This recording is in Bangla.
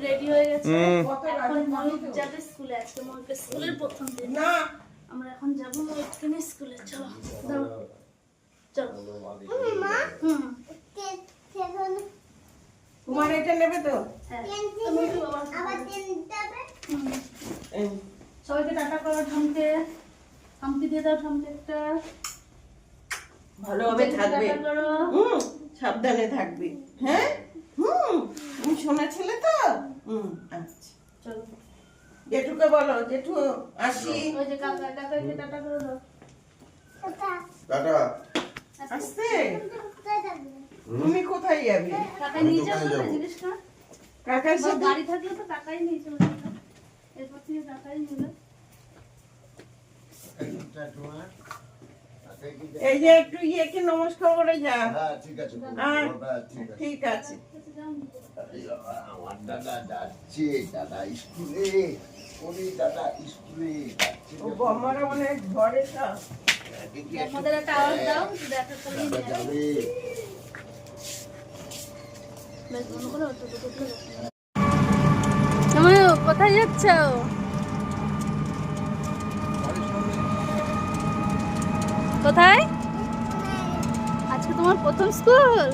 রেডি হয়ে গেছে। এখন ময়ূর যাবে স্কুলে, আজকে ময়ূরকে স্কুলের প্রথম দিন। না আমরা এখন যাবো ময়ূরকে নিয়ে স্কুলে। চলো দাও চলো। তোমার এটা নেবে তো? সবাইকে টাটা করো। ঠামকে হাম্পি দিয়ে দাও। ঠামকে একটা ভালোভাবে থাকবে, সাবধানে থাকবে। হ্যাঁ তুমি সোনা ছেলে তো। আচ্ছা চলো। জেঠুকে বলো, জেঠু আসি। ওই যে কাকা, কাকাকে টাটা করে দাও। টাটা। আসতে তুমি কোথায় যাবে? কাকা নিয়ে যাবো না জিনিসটা। কাকার সাথে গাড়ি থাকলে তো কাকাই নিয়ে চলে যেত। এরপর থেকে কাকাই নিল। এই যে একটু ইয়েকে নমস্কার করে যা। হ্যাঁ ঠিক আছে, ঠিক আছে। আমার দাদা যাচ্ছে, দাদা স্কুলে, ওরে দাদা স্কুলে যাচ্ছে। ও বম্মারা মনে হয় ঘরে সব। আমাদের একটা আওয়াজ দাও, দেখা করলেই দাদা যাবে। কোথায় যাচ্ছ? কোথায়? আজকে তোমার প্রথম স্কুল?